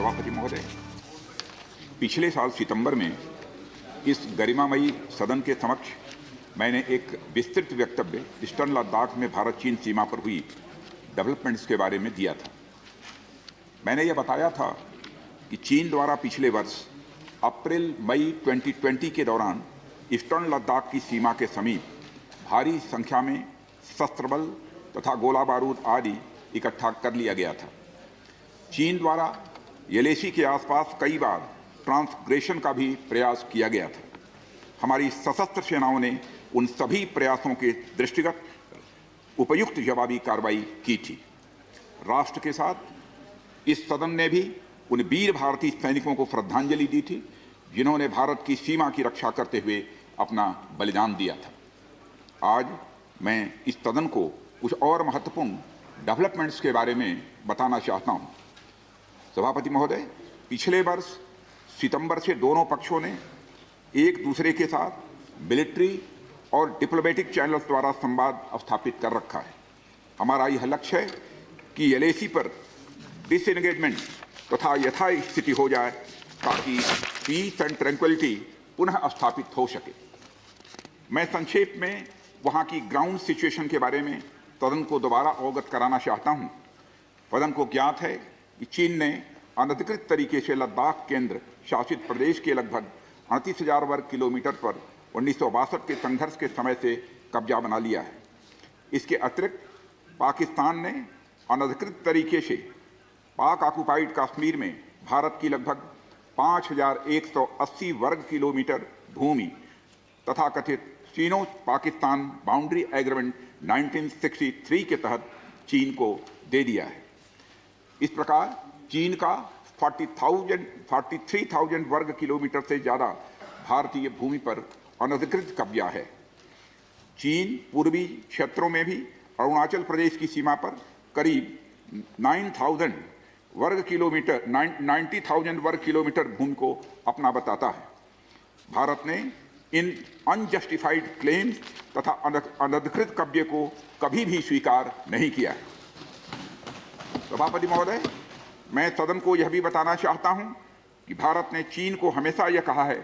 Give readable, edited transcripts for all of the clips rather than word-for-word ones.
सभापति महोदय, पिछले साल सितंबर में इस गरिमामयी सदन के समक्ष मैंने एक विस्तृत वक्तव्य ईस्टर्न लद्दाख में भारत चीन सीमा पर हुई डेवलपमेंट्स के बारे में दिया था। मैंने यह बताया था कि चीन द्वारा पिछले वर्ष अप्रैल मई 2020 के दौरान ईस्टर्न लद्दाख की सीमा के समीप भारी संख्या में शस्त्र बल तथा गोला बारूद आदि इकट्ठा कर लिया गया था। चीन द्वारा येलेसी के आसपास कई बार ट्रांसग्रेशन का भी प्रयास किया गया था। हमारी सशस्त्र सेनाओं ने उन सभी प्रयासों के दृष्टिगत उपयुक्त जवाबी कार्रवाई की थी। राष्ट्र के साथ इस सदन ने भी उन वीर भारतीय सैनिकों को श्रद्धांजलि दी थी जिन्होंने भारत की सीमा की रक्षा करते हुए अपना बलिदान दिया था। आज मैं इस सदन को कुछ और महत्वपूर्ण डेवलपमेंट्स के बारे में बताना चाहता हूं। सभापति महोदय, पिछले वर्ष सितंबर से दोनों पक्षों ने एक दूसरे के साथ मिलिट्री और डिप्लोमेटिक चैनल्स द्वारा संवाद स्थापित कर रखा है। हमारा यह लक्ष्य है कि एलएसी पर डिसएंगेजमेंट तथा यथास्थिति हो जाए ताकि पीस एंड ट्रैंक्विलिटी पुनः स्थापित हो सके। मैं संक्षेप में वहां की ग्राउंड सिचुएशन के बारे में सदन को दोबारा अवगत कराना चाहता हूं। सदन को ज्ञात है कि चीन ने अनधिकृत तरीके से लद्दाख केंद्र शासित प्रदेश के लगभग 38,000 वर्ग किलोमीटर पर 1962 के संघर्ष के समय से कब्जा बना लिया है। इसके अतिरिक्त पाकिस्तान ने अनधिकृत तरीके से पाक ऑक्युपाइड कश्मीर में भारत की लगभग 5,180 वर्ग किलोमीटर भूमि तथा कथित चीनो पाकिस्तान बाउंड्री एग्रीमेंट 1963 के तहत चीन को दे दिया है। इस प्रकार चीन का 43,000 वर्ग किलोमीटर से ज़्यादा भारतीय भूमि पर अनधिकृत कब्जा है। चीन पूर्वी क्षेत्रों में भी अरुणाचल प्रदेश की सीमा पर करीब 90,000 वर्ग किलोमीटर 90,000 वर्ग किलोमीटर भूमि को अपना बताता है। भारत ने इन अनजस्टिफाइड क्लेम्स तथा अनधिकृत कब्जे को कभी भी स्वीकार नहीं किया है। सभापति महोदय, मैं सदन को यह भी बताना चाहता हूं कि भारत ने चीन को हमेशा यह कहा है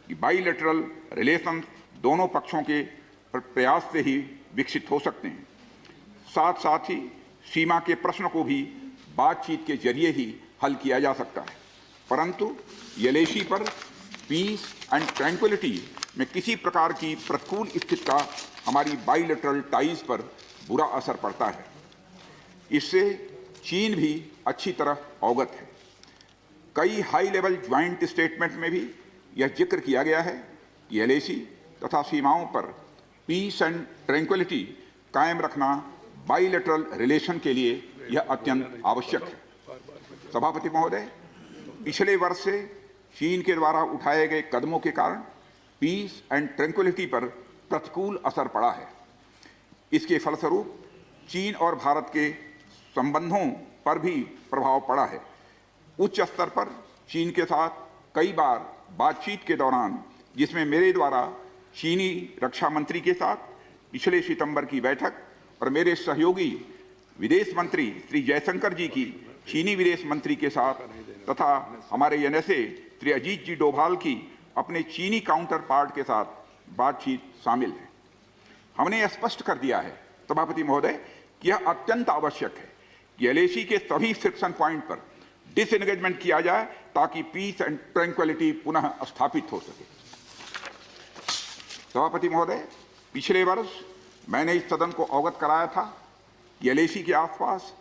कि बाइलेटरल रिलेशंस दोनों पक्षों के प्रयास से ही विकसित हो सकते हैं। साथ साथ ही सीमा के प्रश्न को भी बातचीत के जरिए ही हल किया जा सकता है, परंतु येलेसी पर पीस एंड ट्रैंक्विलिटी में किसी प्रकार की प्रतिकूल स्थिति का हमारी बाइलेटरल टाइज पर बुरा असर पड़ता है। इससे चीन भी अच्छी तरह अवगत है। कई हाई लेवल ज्वाइंट स्टेटमेंट में भी यह जिक्र किया गया है कि एलएसी तथा सीमाओं पर पीस एंड ट्रैंक्विलिटी कायम रखना बाइलेटरल रिलेशन के लिए यह अत्यंत आवश्यक है। सभापति महोदय, पिछले वर्ष से चीन के द्वारा उठाए गए कदमों के कारण पीस एंड ट्रैंक्विलिटी पर प्रतिकूल असर पड़ा है। इसके फलस्वरूप चीन और भारत के संबंधों पर भी प्रभाव पड़ा है। उच्च स्तर पर चीन के साथ कई बार बातचीत के दौरान, जिसमें मेरे द्वारा चीनी रक्षा मंत्री के साथ पिछले सितंबर की बैठक और मेरे सहयोगी विदेश मंत्री श्री जयशंकर जी की चीनी विदेश मंत्री के साथ तथा हमारे एनएसए श्री अजीत जी डोभाल की अपने चीनी काउंटर पार्ट के साथ बातचीत शामिल है। हमने यह स्पष्ट कर दिया है सभापति महोदय कि यह अत्यंत आवश्यक है कि एलएसी के सभी फ्रिक्शन पॉइंट पर डिसएंगेजमेंट किया जाए ताकि पीस एंड ट्रैंक्विलिटी पुनः स्थापित हो सके। सभापति महोदय, पिछले वर्ष मैंने इस सदन को अवगत कराया था कि एलएसी के आसपास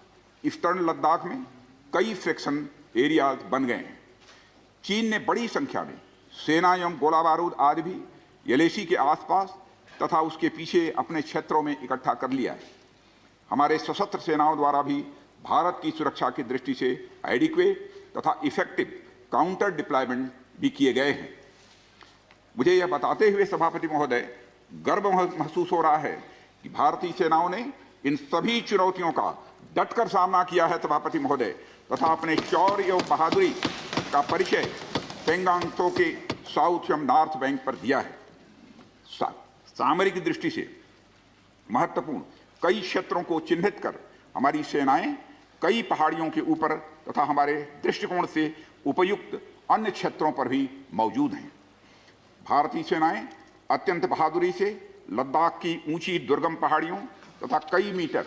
ईस्टर्न लद्दाख में कई फ्रिक्शन एरियाज बन गए हैं। चीन ने बड़ी संख्या में सेना एवं गोला बारूद आदि भी एलएसी के आसपास तथा उसके पीछे अपने क्षेत्रों में इकट्ठा कर लिया है। हमारे सशस्त्र सेनाओं द्वारा भी भारत की सुरक्षा की दृष्टि से एडिक्वेट तथा इफेक्टिव काउंटर डिप्लॉयमेंट भी किए गए हैं। मुझे यह बताते हुए सभापति महोदय गर्व महसूस हो रहा है कि भारतीय सेनाओं ने इन सभी चुनौतियों का डटकर सामना किया है सभापति महोदय, तथा अपने शौर्य एवं बहादुरी का परिचय पेंगांग त्सो के साउथ एवं नॉर्थ बैंक पर दिया है। सामरिक दृष्टि से महत्वपूर्ण कई क्षेत्रों को चिन्हित कर हमारी सेनाएं कई पहाड़ियों के ऊपर तथा हमारे दृष्टिकोण से उपयुक्त अन्य क्षेत्रों पर भी मौजूद हैं। भारतीय सेनाएं अत्यंत बहादुरी से लद्दाख की ऊंची दुर्गम पहाड़ियों तथा कई मीटर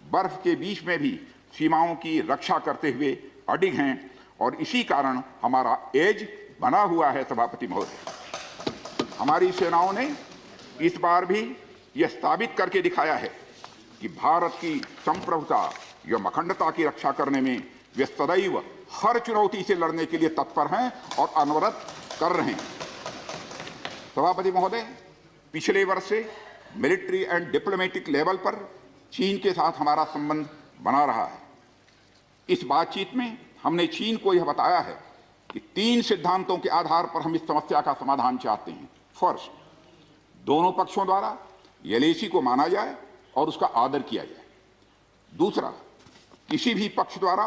बर्फ के बीच में भी सीमाओं की रक्षा करते हुए अडिग हैं और इसी कारण हमारा एज बना हुआ है। सभापति महोदय, हमारी सेनाओं ने इस बार भी यह साबित करके दिखाया है कि भारत की संप्रभुता एवं अखंडता की रक्षा करने में वे सदैव हर चुनौती से लड़ने के लिए तत्पर हैं और अनवरत कर रहे हैं। सभापति महोदय, पिछले वर्ष से मिलिट्री एंड डिप्लोमेटिक लेवल पर चीन के साथ हमारा संबंध बना रहा है। इस बातचीत में हमने चीन को यह बताया है कि 3 सिद्धांतों के आधार पर हम इस समस्या का समाधान चाहते हैं। फर्स्ट, दोनों पक्षों द्वारा एलएसी को माना जाए और उसका आदर किया जाए। दूसरा, किसी भी पक्ष द्वारा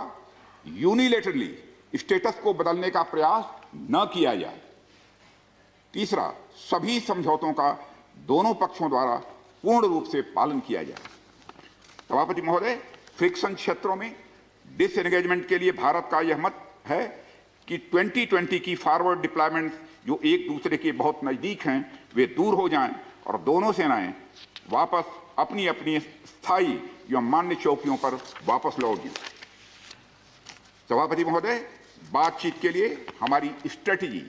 यूनिलेटरली स्टेटस को बदलने का प्रयास न किया जाए। तीसरा, सभी समझौतों का दोनों पक्षों द्वारा पूर्ण रूप से पालन किया जाए। सभापति महोदय, फ्रिक्शन क्षेत्रों में डिसएंगेजमेंट के लिए भारत का यह मत है कि 2020 की फॉरवर्ड डिप्लॉयमेंट जो एक दूसरे के बहुत नजदीक हैं वे दूर हो जाएं और दोनों सेनाएं वापस अपनी अपनी स्थायी एवं मान्य चौकियों पर वापस लौट जाएं। सभापति महोदय, बातचीत के लिए हमारी स्ट्रेटजी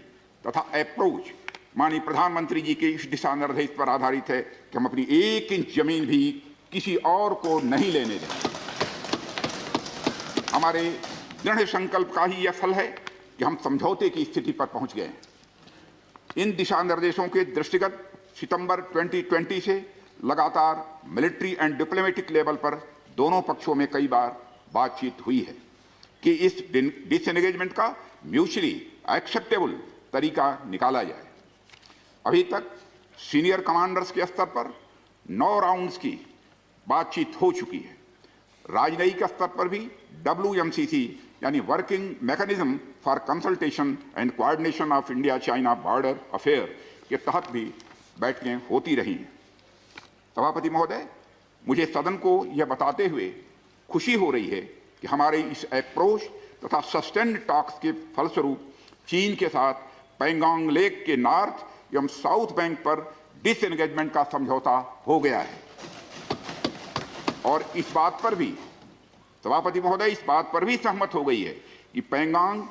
तथा अप्रोच माननीय प्रधानमंत्री जी के इस दिशा निर्देश पर आधारित है कि हम अपनी 1 इंच जमीन भी किसी और को नहीं लेने दें। हमारे दृढ़ संकल्प का ही यह फल है कि हम समझौते की स्थिति पर पहुंच गए हैं। इन दिशा निर्देशों के दृष्टिगत सितंबर 2020 से लगातार मिलिट्री एंड डिप्लोमेटिक लेवल पर दोनों पक्षों में कई बार बातचीत हुई है कि इस डिसएंगेजमेंट का म्यूचुअली एक्सेप्टेबल तरीका निकाला जाए। अभी तक सीनियर कमांडर्स के स्तर पर 9 राउंड्स की बातचीत हो चुकी है। राजनयिक स्तर पर भी WMCC यानी working mechanism for consultation and coordination of India China border affair के तहत भी बैठकें होती रही हैं। सभापति महोदय, मुझे सदन को यह बताते हुए खुशी हो रही है कि हमारे इस अप्रोच तथा सस्टेन्ड टॉक्स के फलस्वरूप चीन के साथ पैंगोंग लेक के नॉर्थ एवं साउथ बैंक पर डिसएंगेजमेंट का समझौता हो गया है और इस बात पर भी सभापति महोदय इस बात पर भी सहमत हो गई है कि पैंगोंग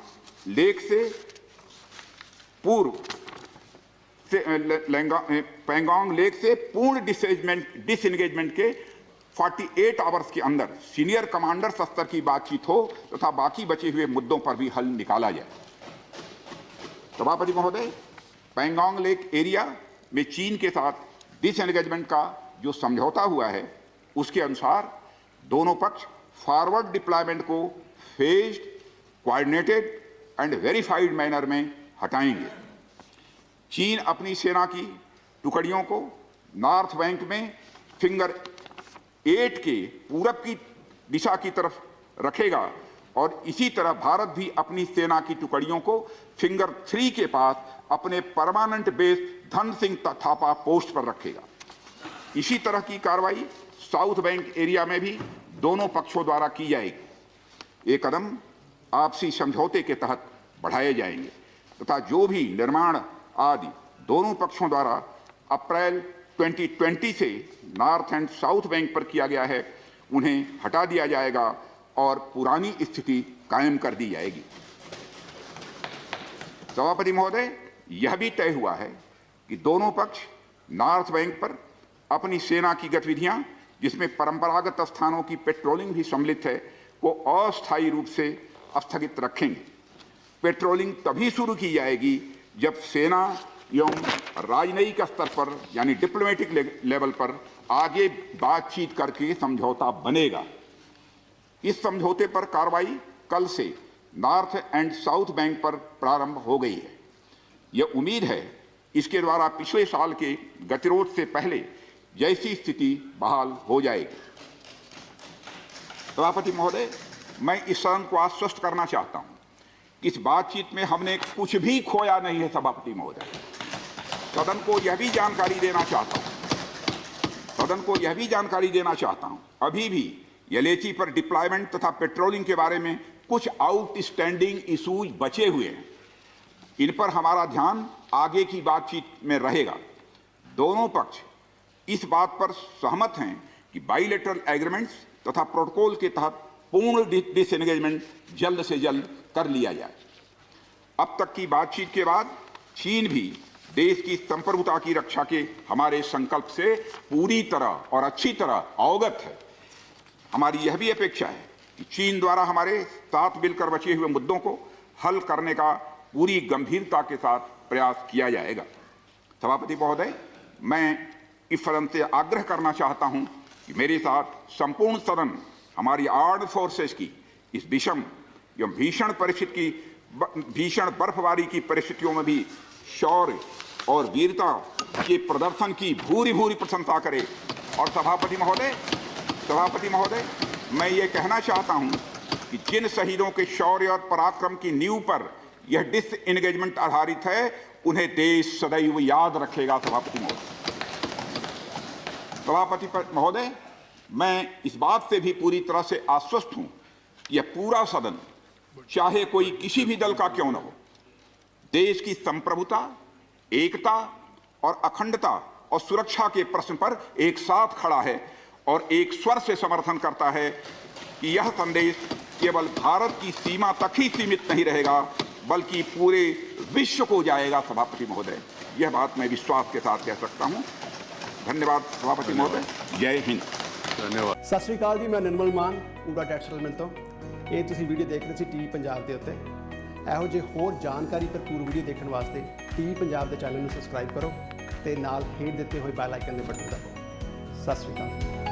लेक से पूर्व पैंगोंग लेक से पूर्ण डिसएंगेजमेंट के 48 आवर्स के अंदर सीनियर कमांडर स्तर की बातचीत हो तथा बाकी बचे हुए मुद्दों पर भी हल निकाला जाए। सभापति महोदय, पैंगोंग लेक एरिया में चीन के साथ डिसएंगेजमेंट का जो समझौता हुआ है उसके अनुसार दोनों पक्ष फॉरवर्ड डिप्लॉयमेंट को phased, coordinated and verified manner में हटाएंगे। चीन अपनी सेना की टुकड़ियों को नॉर्थ बैंक में फिंगर 8 के पूरब की दिशा की तरफ रखेगा और इसी तरह भारत भी अपनी सेना की टुकड़ियों को फिंगर 3 के पास अपने permanent base Dhan Singh Thapa post पर रखेगा। इसी तरह की कार्रवाई साउथ बैंक एरिया में भी दोनों पक्षों द्वारा की जाएगी। ये कदम आपसी समझौते के तहत बढ़ाए जाएंगे तथा जो भी निर्माण आदि दोनों पक्षों द्वारा अप्रैल 2020 से नॉर्थ एंड साउथ बैंक पर किया गया है उन्हें हटा दिया जाएगा और पुरानी स्थिति कायम कर दी जाएगी। सभापति महोदय, यह भी तय हुआ है कि दोनों पक्ष नॉर्थ बैंक पर अपनी सेना की गतिविधियां जिसमें परंपरागत स्थानों की पेट्रोलिंग भी सम्मिलित है को अस्थायी रूप से स्थगित रखेंगे। पेट्रोलिंग तभी शुरू की जाएगी जब सेना एवं राजनयिक स्तर पर यानी डिप्लोमेटिक लेवल पर आगे बातचीत करके समझौता बनेगा। इस समझौते पर कार्रवाई कल से नॉर्थ एंड साउथ बैंक पर प्रारंभ हो गई है। यह उम्मीद है इसके द्वारा पिछले साल के गतिरोध से पहले जैसी स्थिति बहाल हो जाएगी। सभापति महोदय, मैं इस सदन को आश्वस्त करना चाहता हूं कि इस बातचीत में हमने कुछ भी खोया नहीं है। सभापति महोदय, सदन को यह भी जानकारी देना चाहता हूं अभी भी LAC पर डिप्लॉयमेंट तथा पेट्रोलिंग के बारे में कुछ आउटस्टैंडिंग इशूज बचे हुए हैं। इन पर हमारा ध्यान आगे की बातचीत में रहेगा। दोनों पक्ष इस बात पर सहमत हैं कि बाइलेटरल एग्रीमेंट्स तथा प्रोटोकॉल के तहत पूर्ण डिसएंगेजमेंट जल्द से जल्द कर लिया जाए। अब तक की बातचीत के बाद चीन भी देश की संप्रभुता की रक्षा के हमारे संकल्प से पूरी तरह और अच्छी तरह अवगत है। हमारी यह भी अपेक्षा है कि चीन द्वारा हमारे साथ मिलकर बचे हुए मुद्दों को हल करने का पूरी गंभीरता के साथ प्रयास किया जाएगा। सभापति महोदय, मैं इस सदन से आग्रह करना चाहता हूं कि मेरे साथ संपूर्ण सदन हमारी आर्म्ड फोर्सेस की इस विषम एवं भीषण बर्फबारी की परिस्थितियों में भी शौर्य और वीरता के प्रदर्शन की भूरी भूरी प्रशंसा करे। और सभापति महोदय, मैं ये कहना चाहता हूं कि जिन शहीदों के शौर्य और पराक्रम की नींव पर यह डिसएंगेजमेंट आधारित है, उन्हें देश सदैव याद रखेगा। सभापति महोदय, मैं इस बात से भी पूरी तरह से आश्वस्त हूं कि यह पूरा सदन, चाहे कोई किसी भी दल का क्यों न हो, देश की संप्रभुता, एकता और अखंडता और सुरक्षा के प्रश्न पर एक साथ खड़ा है और एक स्वर से समर्थन करता है कि यह संदेश केवल भारत की सीमा तक ही सीमित नहीं रहेगा, बल्कि पूरे विश्व को जाएगा। सभापति महोदय, यह बात मैं विश्वास के साथ कह सकता हूं। धन्यवाद सभापति महोदय। जय हिंद। धन्यवाद। सत श्री अकाल जी, मैं निर्मल मान ਊੜਾ ਟੈਕਸ ਸੈਟਲਮੈਂਟ ਤੋਂ। ਇਹ ਤੁਸੀਂ ਵੀਡੀਓ ਦੇਖ ਰਹੇ ਸੀ ਟੀਵੀ ਪੰਜਾਬ ਦੇ ਉੱਤੇ। ਇਹੋ ਜਿਹੇ ਹੋਰ ਜਾਣਕਾਰੀ ਭਰਪੂਰ ਵੀਡੀਓ ਦੇਖਣ ਵਾਸਤੇ ਟੀਵੀ ਪੰਜਾਬ ਦੇ ਚੈਨਲ ਨੂੰ ਸਬਸਕ੍ਰਾਈਬ ਕਰੋ ਤੇ ਨਾਲ ਹੇਠ ਦਿੱਤੇ ਹੋਏ ਬੈਲ ਆਈਕਨ ਦੇ ਬਟਨ ਦਬਾਓ। ਸਤਿ ਸ਼੍ਰੀ ਅਕਾਲ।